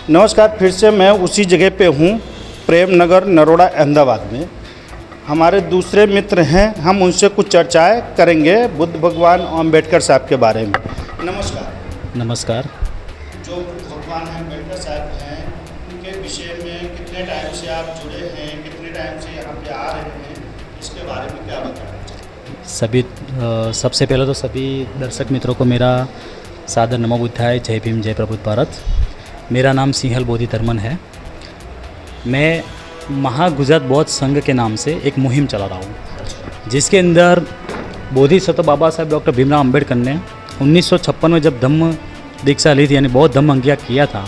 नमस्कार, फिर से मैं उसी जगह पे हूँ, प्रेम नगर, नरोड़ा, अहमदाबाद में। हमारे दूसरे मित्र हैं, हम उनसे कुछ चर्चाएं करेंगे बुद्ध भगवान अम्बेडकर साहब के बारे में। नमस्कार। नमस्कार। जो बुद्ध भगवान अम्बेडकर साहब हैं, उनके विषय में कितने टाइम से आप जुड़े हैं, कितने टाइम से यहाँ पे आ रहे हैं, इसके बारे में क्या बताना चाहिए? सबसे पहले तो सभी दर्शक मित्रों को मेरा सादर नमो बुद्धाय, जय भीम, जय प्रबुद्ध भारत। मेरा नाम सिंहल बोधि धर्मन है। मैं महागुजरात बौद्ध संघ के नाम से एक मुहिम चला रहा हूँ, जिसके अंदर बोधिसत्व बाबा साहेब डॉक्टर भीमराव अम्बेडकर ने 1956 में जब धम्म दीक्षा ली थी, यानी बौद्ध धम्म अंगीकार किया था,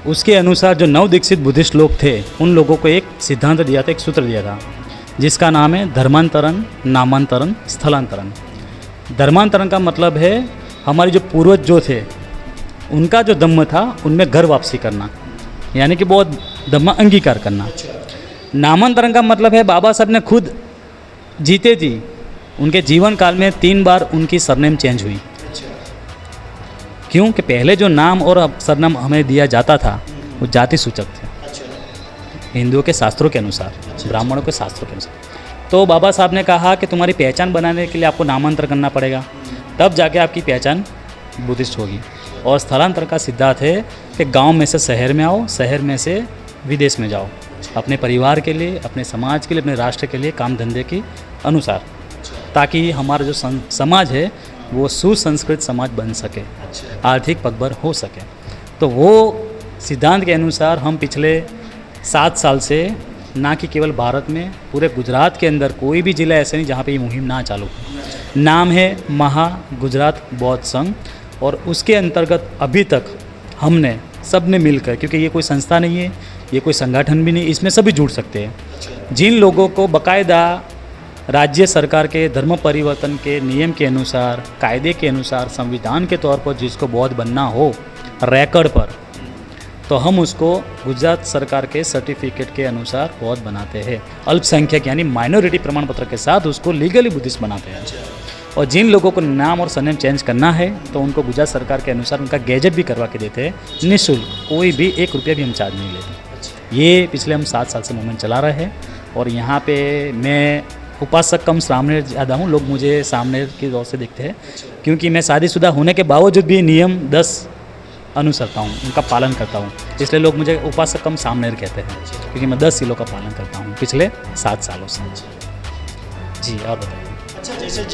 उसके अनुसार जो नव दीक्षित बुद्धिस्ट लोग थे, उन लोगों को एक सिद्धांत दिया था, एक सूत्र दिया था, जिसका नाम है धर्मांतरण, नामांतरण, स्थलांतरण। धर्मांतरण का मतलब है हमारे जो पूर्वज जो थे, उनका जो धम्म था उनमें घर वापसी करना, यानी कि बौद्ध धम्म अंगीकार करना। नामांतरण का मतलब है बाबा साहब ने खुद जीते जी उनके जीवन काल में 3 बार उनकी सरनेम चेंज हुई। क्यों? कि पहले जो नाम और सरनाम हमें दिया जाता था वो जाति सूचक थे, हिंदुओं के शास्त्रों के अनुसार, ब्राह्मणों के शास्त्रों के अनुसार। तो बाबा साहब ने कहा कि तुम्हारी पहचान बनाने के लिए आपको नामांतरण करना पड़ेगा, तब जाके आपकी पहचान बुद्धिस्ट होगी। और स्थलांतर का सिद्धांत है कि गांव में से शहर में आओ, शहर में से विदेश में जाओ, अपने परिवार के लिए, अपने समाज के लिए, अपने राष्ट्र के लिए, काम धंधे के अनुसार, ताकि हमारा जो समाज है वो सुसंस्कृत समाज बन सके, आर्थिक पगभर हो सके। तो वो सिद्धांत के अनुसार हम पिछले 7 साल से, ना कि केवल भारत में, पूरे गुजरात के अंदर कोई भी ज़िला ऐसे नहीं जहाँ पे ये मुहिम ना चालू हो। नाम है महा गुजरात बौद्ध संघ, और उसके अंतर्गत अभी तक हमने सब ने मिलकर, क्योंकि ये कोई संस्था नहीं है, ये कोई संगठन भी नहीं, इसमें सभी जुड़ सकते हैं। जिन लोगों को बाकायदा राज्य सरकार के धर्म परिवर्तन के नियम के अनुसार, कायदे के अनुसार, संविधान के तौर पर जिसको बौद्ध बनना हो रिकॉर्ड पर, तो हम उसको गुजरात सरकार के सर्टिफिकेट के अनुसार बौद्ध बनाते हैं। अल्पसंख्यक यानी माइनॉरिटी प्रमाण पत्र के साथ उसको लीगली बुद्धिस्ट बनाते हैं। और जिन लोगों को नाम और सरनेम चेंज करना है तो उनको गुजरात सरकार के अनुसार उनका गैजेट भी करवा के देते हैं निःशुल्क, कोई भी 1 रुपया भी हम चार्ज नहीं लेते। ये पिछले हम 7 साल से मूवमेंट चला रहे हैं। और यहाँ पे मैं उपासक कम सामने ज़्यादा हूँ, लोग मुझे सामने की तौर से देखते हैं, क्योंकि मैं शादीशुदा होने के बावजूद भी नियम 10 अनुसरता हूँ, उनका पालन करता हूँ, इसलिए लोग मुझे उपासक कम सामने कहते हैं, क्योंकि मैं 10 सीलों का पालन करता हूँ पिछले 7 सालों से। जी, और बताइए। अच्छा, जैसे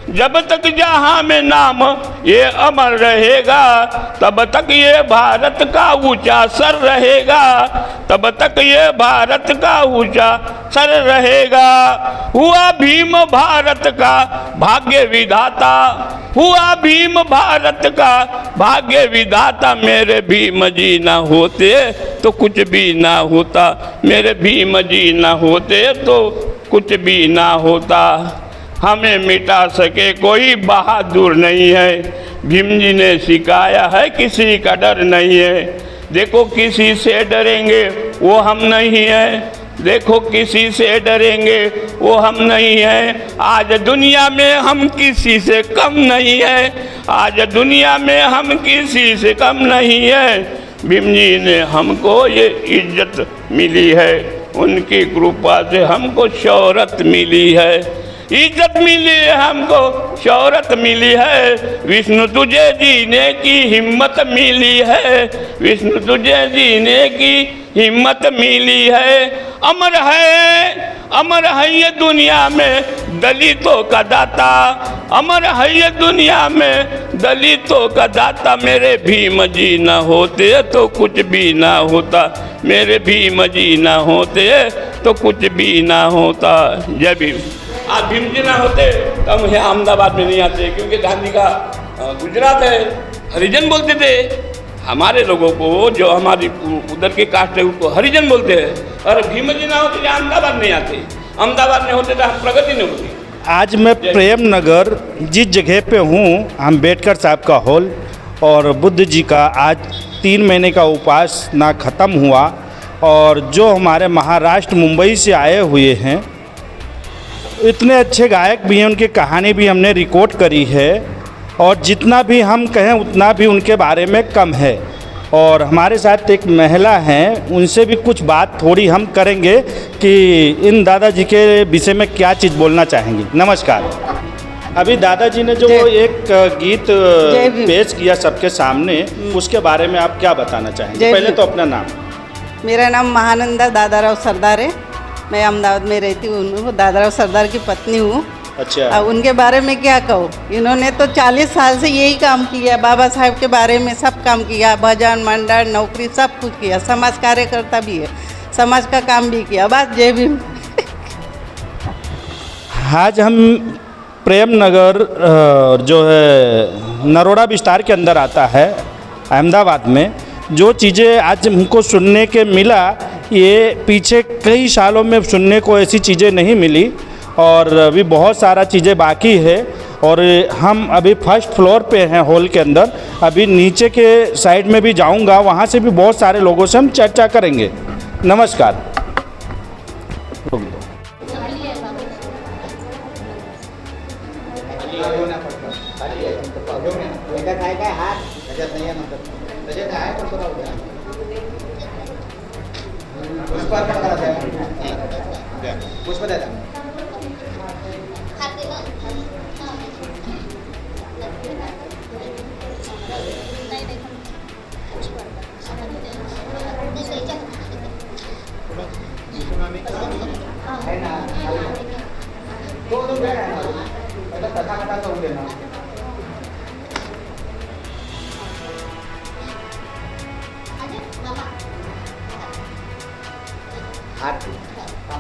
जब तक जहां में नाम ये अमर रहेगा, तब तक ये भारत का ऊंचा सर रहेगा, तब तक ये भारत का ऊंचा सर रहेगा। हुआ भीम भारत का भाग्य विधाता, हुआ भीम भारत का भाग्य विधाता। मेरे भीम जी ना होते तो कुछ भी ना होता, मेरे भीम जी ना होते तो कुछ भी ना होता। हमें मिटा सके कोई बहादुर नहीं है, भीम जी ने सिखाया है किसी का डर नहीं है। देखो किसी से डरेंगे वो हम नहीं है, देखो किसी से डरेंगे वो हम नहीं है। आज दुनिया में हम किसी से कम नहीं है, आज दुनिया में हम किसी से कम नहीं है। भीम जी ने हमको ये इज्जत मिली है, उनकी कृपा से हमको शौहरत मिली है, इज्जत मिली है हमको, शौहरत मिली है। विष्णु तुझे जीने की हिम्मत मिली है, विष्णु तुझे जीने की हिम्मत मिली है। अमर है ये दुनिया में दलितों का दाता, अमर है ये दुनिया में दलितों का दाता। मेरे भीम जी ना होते तो कुछ भी ना होता, मेरे भीम जी ना होते तो कुछ भी ना होता। जय भीम। आज भीम जी ना होते तो हम यहाँ अहमदाबाद में नहीं आते, क्योंकि गांधी का गुजरात है, हरिजन बोलते थे। हमारे लोगों को जो हमारी उधर के कास्ट है उसको हरिजन बोलते हैं। और भीम जी ना होते तो अहमदाबाद नहीं आते, अहमदाबाद में होते तो प्रगति नहीं होती। आज मैं प्रेम नगर जिस जगह पे हूँ, अम्बेडकर साहब का हॉल, और बुद्ध जी का आज 3 महीने का उपासना ख़त्म हुआ। और जो हमारे महाराष्ट्र मुंबई से आए हुए हैं, इतने अच्छे गायक भी हैं, उनकी कहानी भी हमने रिकॉर्ड करी है, और जितना भी हम कहें उतना भी उनके बारे में कम है। और हमारे साथ एक महिला हैं, उनसे भी कुछ बात थोड़ी हम करेंगे कि इन दादाजी के विषय में क्या चीज़ बोलना चाहेंगी। नमस्कार। अभी दादाजी ने जो एक गीत पेश किया सबके सामने, उसके बारे में आप क्या बताना चाहेंगे? पहले तो अपना नाम। मेरा नाम महानंदा दादाराव सरदार है, मैं अहमदाबाद में रहती हूँ, दादाराव सरदार की पत्नी हूँ। अच्छा। अब उनके बारे में क्या कहूँ, इन्होंने तो 40 साल से यही काम किया, बाबा साहब के बारे में सब काम किया, भजन मंडल नौकरी सब कुछ किया, समाज कार्यकर्ता भी है, समाज का काम भी किया। बस जय भीम। आज हम प्रेम नगर जो है नरोड़ा विस्तार के अंदर आता है अहमदाबाद में, जो चीज़ें आज हमको सुनने के मिला, ये पीछे कई सालों में सुनने को ऐसी चीज़ें नहीं मिली, और अभी बहुत सारा चीज़ें बाकी है। और हम अभी फर्स्ट फ्लोर पे हैं हॉल के अंदर, अभी नीचे के साइड में भी जाऊंगा, वहाँ से भी बहुत सारे लोगों से हम चर्चा करेंगे। नमस्कार।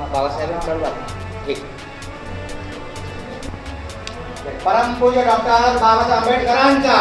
बाबासाहेब ठीक। परम पूज्य डॉक्टर बाबासाहेब आंबेडकरांचा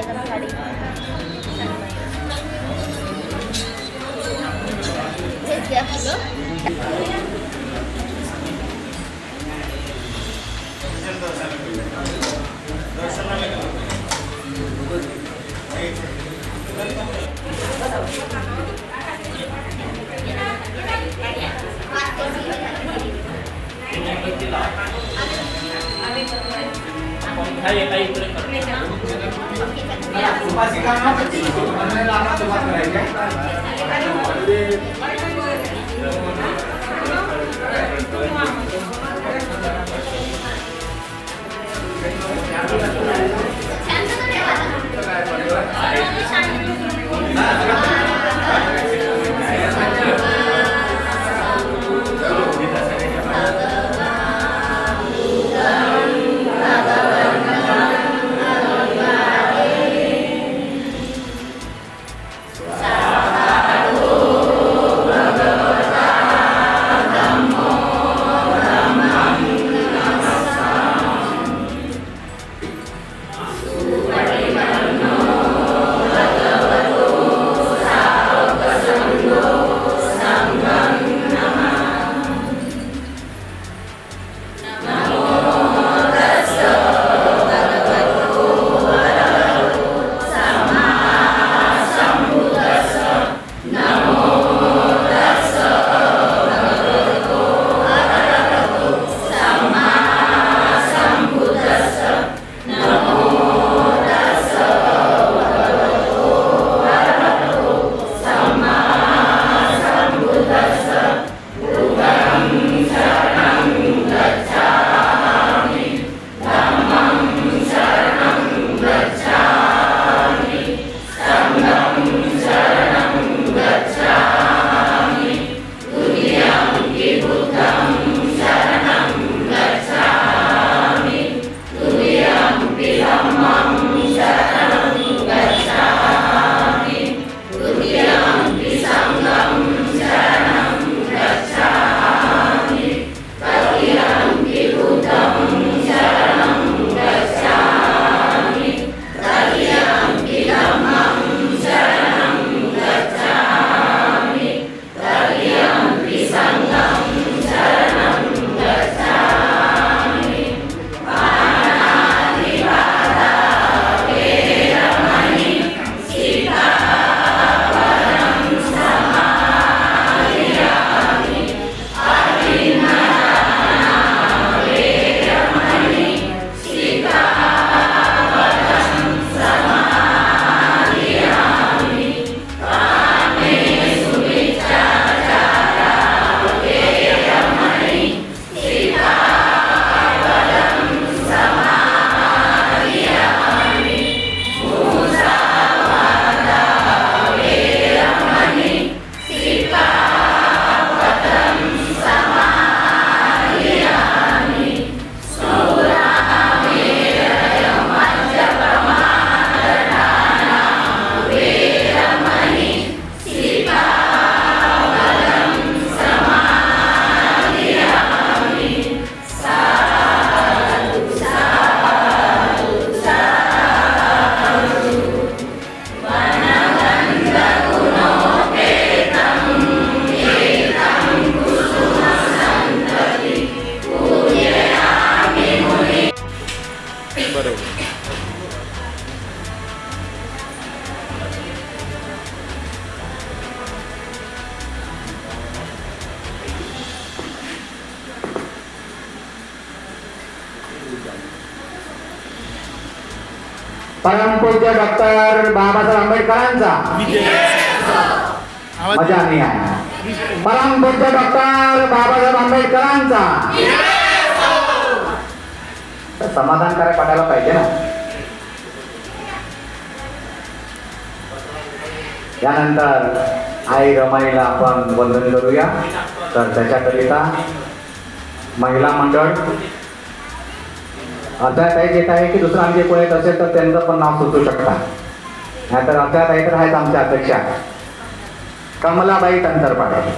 पायजामा साड़ी भेज दिया किलो। परमपूज्य डॉक्टर बाबासाहेब आंबेडकरांचा मजा नाही आहे. परमपूज्य डॉक्टर बाबासाहेब आंबेडकरांचा समाधानकारक वाटायला पाहिजे ना. यानंतर आई रमाईला आपण वंदन करूया. तर त्याच्याकरिता महिला मंडळ अध्याताई येत आहे की दुसरं आमचे कोणी येत असेल तर त्यांचं पण नाव सुचू शकता. नाहीतर अध्याताई तर आहेत आमच्या अध्यक्षा कमलाबाई तंतरपाडे.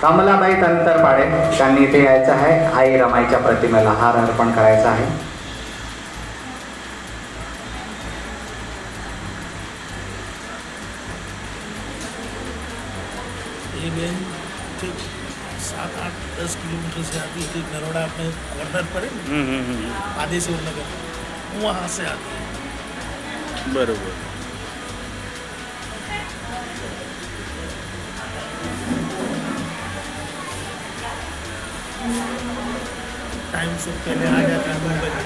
कमलाबाई तंतरपाडे त्यांनी इथे यायचं आहे. आई रमाईच्या प्रतिमेला हार अर्पण करायचा आहे. ये बहन जो 7-8-10 किलोमीटर से आती है, नरोड़ा अपने कॉर्नर पर है आदेश्वर नगर, वहाँ से आती है। बरोबर. टाइम से पहले आ जाता है 9 बजे।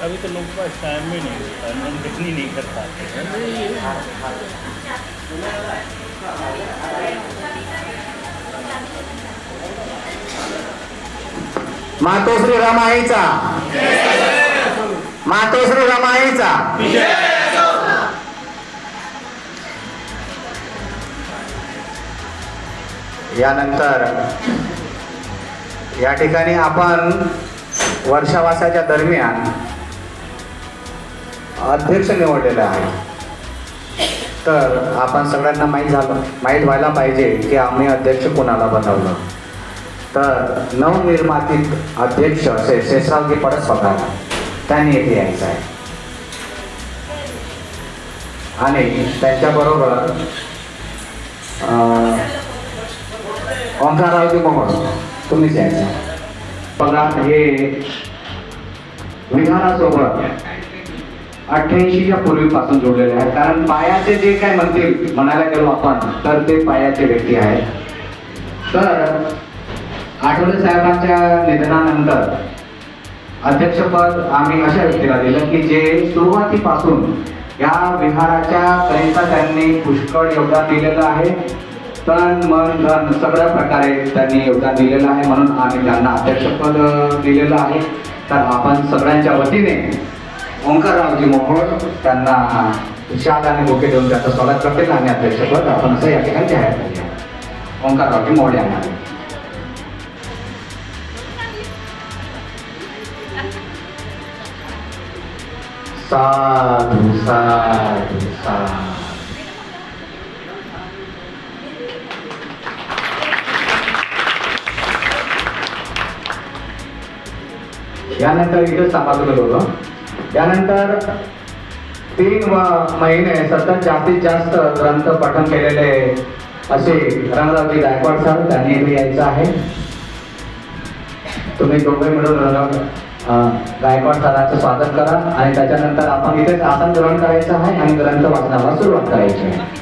अभी तो लोगों का टाइम भी नहीं होता, हम कितनी नहीं कर पाते. मातोश्री रमाईचा, मातोश्री रमाईचा. यानंतर या ठिकाणी आपण वर्षावासाच्या दरम्यान अध्यक्ष निवडलेला आहे. तर आपण सगळ्यांना माहीत व्हायला पाहिजे की आम्ही अध्यक्ष कोणाला बनवलं. तर नवनिर्मातीत अध्यक्ष शेषरावजी पडसपगार त्यांनी येथे यायचं आहे आणि त्यांच्याबरोबर ओंकाररावजी मोहोळ तुम्हीच यायचं. पगार हे विहारासोबत 88च्या पूर्वीपासून जोडलेले आहे. कारण पायाचे जे काय म्हणतील म्हणायला गेलो आपण तर ते पायाचे व्यक्ती आहेत. तर आठवले साहेबांच्या निधनानंतर अध्यक्षपद आम्ही अशा व्यक्तीला दिलं की जे सुरुवातीपासून या विहाराच्या करिता त्यांनी पुष्कळ योगदान दिलेलं आहे. तन मन धन सगळ्या प्रकारे त्यांनी योगदान दिलेलं आहे, म्हणून आम्ही त्यांना अध्यक्षपद दिलेलं आहे. तर आपण सगळ्यांच्या वतीने ओंकाररावजी मोहोळ त्यांना शाल आणि बुके देऊन त्याचं स्वागत करतील आणि अध्यक्षपद आपण असं या ठिकाणी जाहीर करूया. ओंकाररावजी मोहोळ यांना साधू साधू साधू. यानंतर इथेच थांबायचं गेलो होतं. यानंतर 3 महिने सतत जास्तीत जास्त ग्रंथ पठण केलेले असे रंगरावजी गायकवाड सर त्यांनी इथे यायचं आहे. तुम्ही दोघे मिळून गायकवाड सरांचं स्वागत करा आणि त्याच्यानंतर आपण इथेच आसन ग्रहण करायचं आहे आणि ग्रंथ वाचनाला सुरुवात करायची आहे.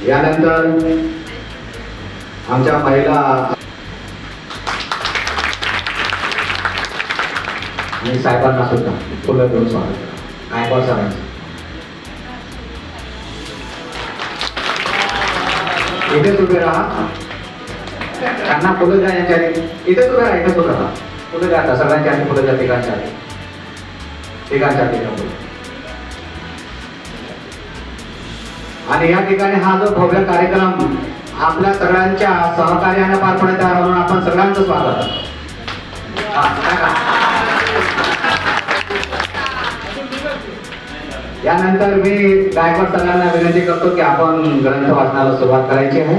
यानंतर आमच्या महिला आणि साहेबांना सुद्धा फुलं देऊन स्वागत गायकवाड सरांचं. इथेच उभे राहा, त्यांना फुलं द्या. यांच्या इथेच उभे राहा, इथेच उभे राहा. फुलं द्या आता सगळ्यांच्या आधी फुलं द्या. तिघांच्या फुलं. आणि या ठिकाणी हा जो भव्य कार्यक्रम आपल्या सगळ्यांच्या सहकार्याने पार पडत आहे म्हणून आपण सगळ्यांचं स्वागत. यानंतर मी गायकवाड सरांना विनंती करतो की आपण ग्रंथ वाचनाला सुरुवात करायची आहे.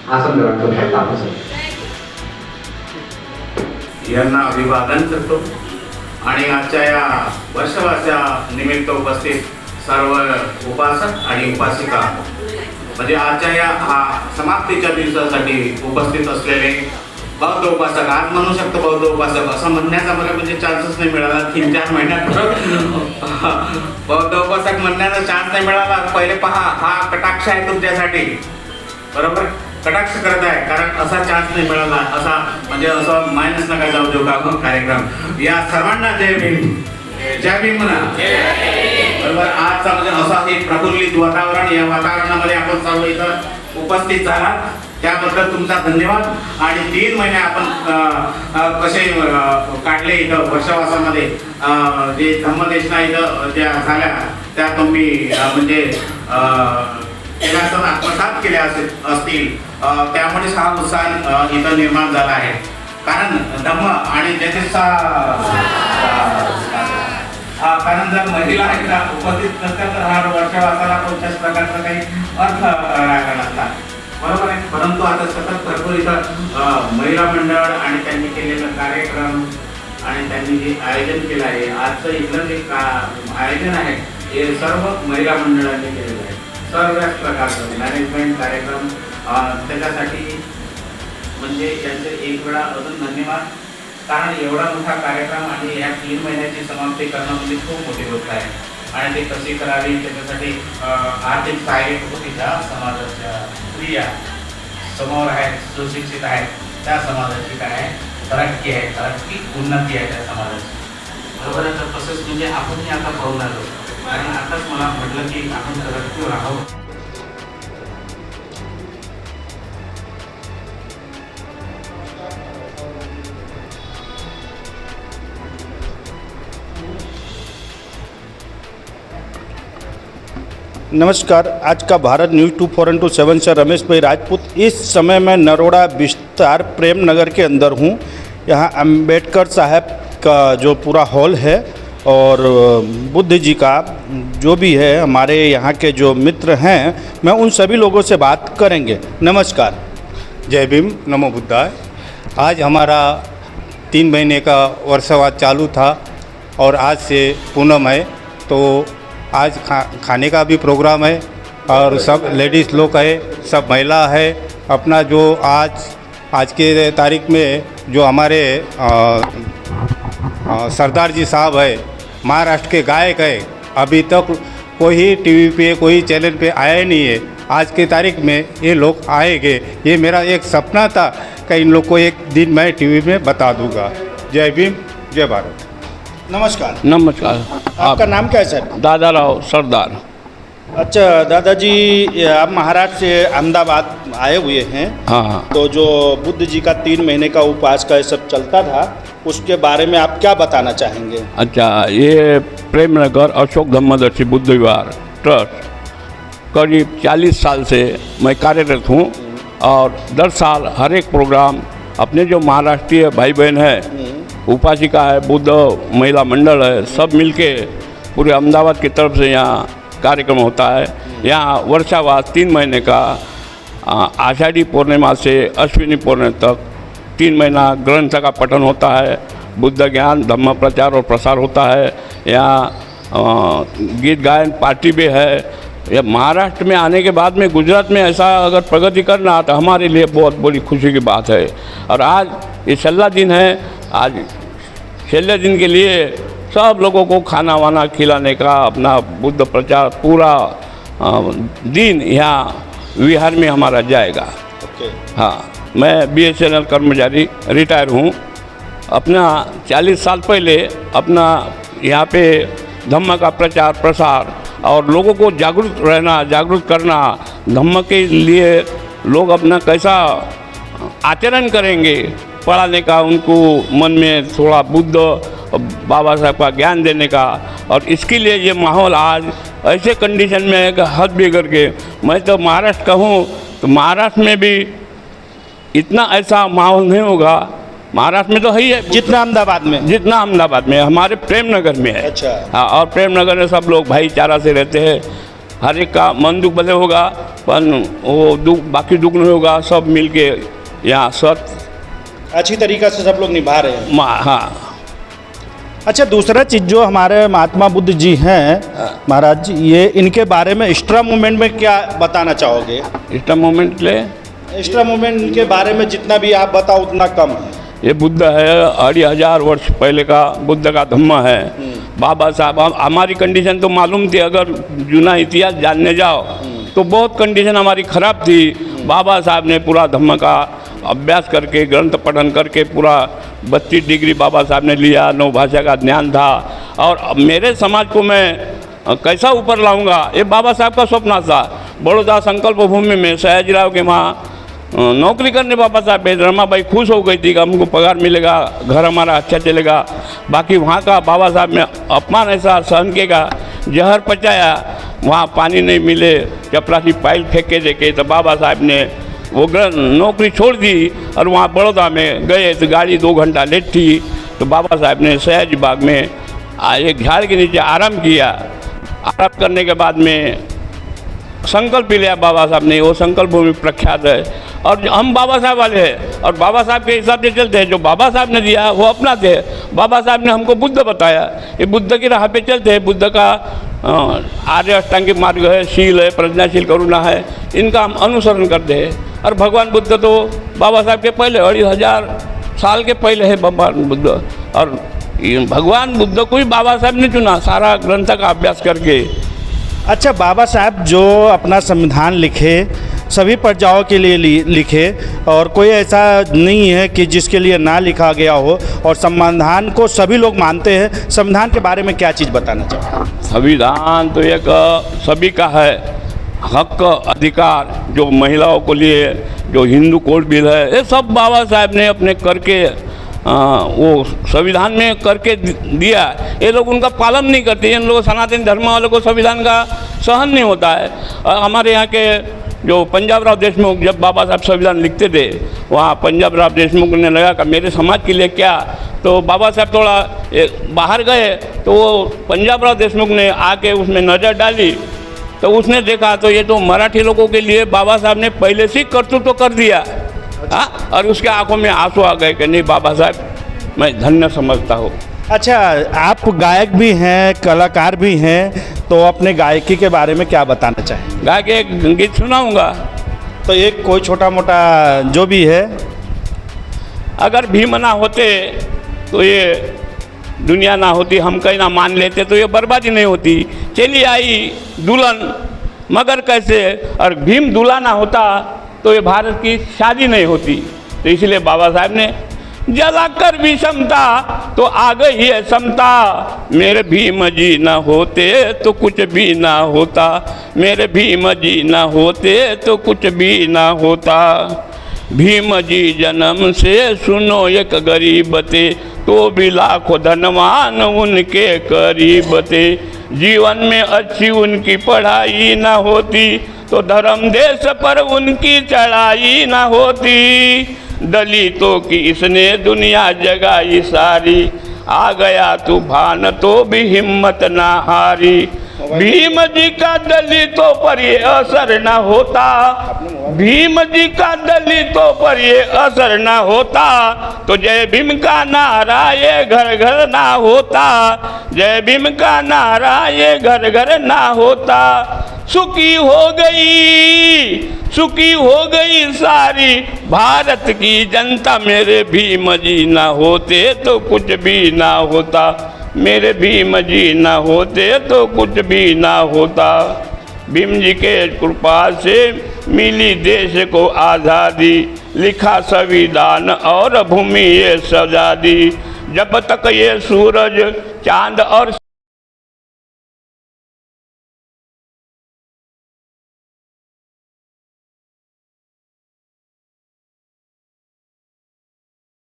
आसन ग्रहण करू शकता आपण. यांना अभिवादन करतो आणि आजच्या या वर्षवाच्या निमित्त उपस्थित सर्व उपासक आणि उपासिका म्हणजे आजच्या या समाप्तीच्या दिवसासाठी उपस्थित असलेले बौद्ध उपासक, आज म्हणू शकतो बौद्ध उपासक असं म्हणण्याचा मला म्हणजे चान्सच नाही मिळाला. 3-4 महिन्यात बौद्ध उपासक म्हणण्याचा चान्स नाही मिळाला. पहिले पहा, हा कटाक्ष आहे तुमच्यासाठी, बरोबर कटाक्ष करत आहे, कारण असा चान्स नाही मिळाला. असा म्हणजे असं मायनस नका जाऊ देऊ का कार्यक्रम. या सर्वांना जय भीम, जय भीम म्हणा. बरोबर आजचा म्हणजे असं एक प्रफुल्लित वातावरण, या वातावरणामध्ये आपण सर्व इथं उपस्थित झाला त्याबद्दल तुमचा धन्यवाद. आणि 3 महिने आपण कसे काढले इथं वर्षावासामध्ये, जे धम्मदेशना इथं ज्या झाल्या त्या तुम्ही म्हणजे केल्या आत्मसात केल्या असतील, त्यामुळेच हा उत्साह इथं निर्माण झाला आहे. कारण धम्म आणि ज्याचे कारण जर महिला एकदा उपस्थित नसतात तर हा वर्षवासाला कोणत्याच प्रकारचा काही अर्थ राहिला नसता, बरोबर आहे. परंतु आता सतत भरपूर इथं महिला मंडळ आणि त्यांनी केलेलं कार्यक्रम आणि त्यांनी जे आयोजन केलं आहे, आजचं इथलं जे आयोजन आहे हे सर्व महिला मंडळांनी केलेलं आहे. सर्वच प्रकारचं मॅनेजमेंट कार्यक्रम, त्याच्यासाठी म्हणजे यांचे एक वेळा अजून धन्यवाद. कारण एवढा मोठा कार्यक्रम आणि या 3 महिन्याची समाप्ती करणं म्हणजे खूप मोठी गोष्ट आहे आणि ते कशी करावी त्याच्यासाठी आर्थिक सहाय्य होती. ज्या समाजाच्या स्त्रिया समोर आहेत, सुशिक्षित आहेत, त्या समाजाची काय आहे तरक्की आहे, तरक्की उन्नती आहे त्या समाजाची, बरोबर आहे. तर तसंच म्हणजे आपणही आता पाहून आलो आणि आताच मला म्हटलं की आपण तरक्कीवर आहोत. नमस्कार, आज का भारत न्यूज़ 24/7 से रमेश भाई राजपूत। इस समय मैं नरोड़ा विस्तार प्रेम नगर के अंदर हूँ। यहाँ अम्बेडकर साहब का जो पूरा हॉल है और बुद्ध जी का जो भी है, हमारे यहाँ के जो मित्र हैं, मैं उन सभी लोगों से बात करेंगे। नमस्कार। जय भीम, नमो बुद्धाय। आज हमारा 3 महीने का वर्षवाद चालू था और आज से पूनम है, तो आज खाने का भी प्रोग्राम है और सब लेडीज़ लोग है, सब महिला है। अपना जो आज के तारीख में जो हमारे सरदार जी साहब है, महाराष्ट्र के गायक है, अभी तक कोई टीवी पे कोई चैनल पे आया ही नहीं है। आज के तारीख में ये लोग आएंगे, ये मेरा एक सपना था कि इन लोग को एक दिन मैं टीवी में बता दूंगा। जय भीम, जय भारत। नमस्कार। नमस्कार। आपका नाम क्या है सर? दादाराव सरदार। अच्छा दादाजी, आप महाराष्ट्र से अहमदाबाद आए हुए हैं। हाँ। तो जो बुद्ध जी का 3 महीने का उपवास का ये सब चलता था, उसके बारे में आप क्या बताना चाहेंगे? अच्छा, ये प्रेमनगर अशोक धम्मदर्शी बुद्ध विहार ट्रस्ट करीब 40 साल से मैं कार्यरत हूँ और 10 साल हर एक प्रोग्राम अपने जो महाराष्ट्रीय भाई बहन है, उपासिका है, बुद्ध महिला मंडल है, सब मिलके पूरे अहमदाबाद की तरफ से यहाँ कार्यक्रम होता है। यहाँ वर्षावास 3 महीने का आषाढ़ी पूर्णिमा से अश्विनी पूर्णिमा तक 3 महीना ग्रंथ का पठन होता है, बुद्ध ज्ञान धम्म प्रचार और प्रसार होता है। यहाँ गीत गायन पार्टी भी है। यह महाराष्ट्र में आने के बाद में गुजरात में ऐसा अगर प्रगति करना तो हमारे लिए बहुत बड़ी खुशी की बात है। और आज ये छेल्ला दिन है, आज छेल्ले दिन के लिए सब लोगों को खाना वाना खिलाने का अपना बुद्ध प्रचार पूरा दिन यहाँ विहार में हमारा जाएगा। हाँ, मैं BSNL कर्मचारी रिटायर हूँ। अपना 40 साल पहले अपना यहाँ पे धम्म का प्रचार प्रसार और लोगों को जागरूक रहना, जागरूक करना, धम्म के लिए लोग अपना कैसा आचरण करेंगे, पढ़ाने का, उनको मन में थोड़ा बुद्ध बाबा साहब का ज्ञान देने का। और इसके लिए ये माहौल आज ऐसे कंडीशन में है कि हद बिगड़ के, मैं तो महाराष्ट्र का हूँ, तो महाराष्ट्र में भी इतना ऐसा माहौल नहीं होगा। महाराष्ट्र में तो है ही है, जितना अहमदाबाद में हमारे प्रेम नगर में है। अच्छा। हाँ, और प्रेम नगर में सब लोग भाईचारा से रहते हैं। हर एक का मन दुख भले होगा पर वो दुख बाकी दुख नहीं होगा। सब मिल के यहाँ सब अच्छी तरीक़ा से सब लोग निभा रहे हैं। हाँ। अच्छा, दूसरा चीज़ जो हमारे महात्मा बुद्ध जी हैं महाराज जी, ये इनके बारे में स्ट्रा मूवमेंट में क्या बताना चाहोगे? स्ट्रा मूवमेंट स्ट्रा मूवमेंट के बारे में जितना भी आप बताओ उतना कम है। ये बुद्ध है 2500 वर्ष पहले का बुद्ध का धम्म है। बाबा साहब, हमारी कंडीशन तो मालूम थी, अगर जुना इतिहास जानने जाओ तो बहुत कंडीशन हमारी ख़राब थी। बाबा साहब ने पूरा धम्म का अभ्यास करके, ग्रंथ पठन करके पूरा 32 डिग्री बाबा साहब ने लिया, 9 भाषा का ज्ञान था। और मेरे समाज को मैं कैसा ऊपर लाऊंगा, ये बाबा साहब का सपना था। बड़ौदा संकल्प भूमि में सयाजीराव के वहाँ नौकरी करने बाबा साहब पे रमाबाई खुश हो गई थी कि हमको पगार मिलेगा, घर हमारा अच्छा चलेगा। बाकी वहाँ का बाबा साहब ने अपमान ऐसा सहन किएगा, जहर पचाया, वहाँ पानी नहीं मिले, चपरासी पाइल फेंके देखे, तो बाबा साहब ने वो नौकरी छोड़ दी और वहाँ बड़ौदा में गए तो गाड़ी 2 घंटा लेट थी। तो बाबा साहब ने सयाजी बाग में एक झाड़ के नीचे आराम किया। आराम करने के बाद में संकल्प लिया बाबा साहब ने, वो संकल्प भूमि प्रख्यात है और हम बाबा साहब वाले हैं और बाबा साहब के हिसाब से चलते हैं। जो बाबा साहब ने दिया वो अपनाते हैं। बाबा साहब ने हमको बुद्ध बताया, ये बुद्ध की राह पे चलते हैं। बुद्ध का आर्य अष्टांगिक मार्ग है, शील है, प्रज्ञाशील करुणा है, इनका हम अनुसरण करते हैं। और भगवान बुद्ध तो बाबा साहब के पहले 2500 साल के पहले है भगवान बुद्ध। और भगवान बुद्ध को ही बाबा साहब ने चुना सारा ग्रंथ का अभ्यास करके। अच्छा, बाबा साहब जो अपना संविधान लिखे सभी प्रजाओं के लिए लिखे और कोई ऐसा नहीं है कि जिसके लिए ना लिखा गया हो, और संविधान को सभी लोग मानते हैं। संविधान के बारे में क्या चीज़ बताना चाहते? संविधान तो एक सभी का है हक अधिकार, जो महिलाओं को लिए जो हिंदू कोड बिल है, ये सब बाबा साहब ने अपने करके वो संविधान में करके दिया। ये लोग उनका पालन नहीं करते। इन लोगों सनातन धर्म वालों को संविधान का सहन नहीं होता है। और हमारे यहाँ के जो पंजाब राव देशमुख, जब बाबा साहब संविधान लिखते थे, वहाँ पंजाब राव देशमुख ने लगा कि मेरे समाज के लिए क्या, तो बाबा साहब थोड़ा बाहर गए, तो वो पंजाब राव देशमुख ने आके उसमें नज़र डाली, तो उसने देखा तो ये तो मराठी लोगों के लिए बाबा साहब ने पहले से कर्तृत्व कर दिया। हाँ, और उसके आंखों में आंसू आ गए कि नहीं, बाबा साहब मैं धन्य समझता हूँ। अच्छा, आप गायक भी हैं, कलाकार भी हैं, तो अपने गायकी के बारे में क्या बताना चाहेंगे? गा के एक गीत सुनाऊंगा। तो एक कोई छोटा मोटा जो भी है। अगर भीम ना होते तो ये दुनिया ना होती, हम कहीं ना मान लेते तो ये बर्बादी नहीं होती। चली आई दुल्हन मगर कैसे, और भीम दूल्हा ना होता तो ये भारत की शादी नहीं होती। तो इसलिए बाबा साहब ने जलाकर भी समता तो आ गई है समता, मेरे भीम जी ना होते तो कुछ भी ना होता, मेरे भीम जी ना होते तो कुछ भी ना होता। भीम जी जन्म से सुनो एक गरीब थे, तो भी लाखों धनवान उनके करीब थे। जीवन में अच्छी उनकी पढ़ाई ना होती, तो धर्म देश पर उनकी चढ़ाई ना होती। दलितों की इसने दुनिया जगाई सारी, आ गया तूफान तो भी हिम्मत ना हारी। भीम जी का दलितों पर ये असर ना होता, भीम जी का दलितों पर ये असर ना होता, तो जय भीम का नारा ये घर घर ना होता, जय भीम का नारा ये घर घर ना होता। सुखी हो गई सारी भारत की जनता, मेरे भीम जी ना होते तो कुछ भी ना होता, मेरे भीम जी ना होते तो कुछ भी ना होता। भीम जी के कृपा से मिली देश को आज़ादी, लिखा संविधान और भूमि ये सजा दी। जब तक ये सूरज चांद और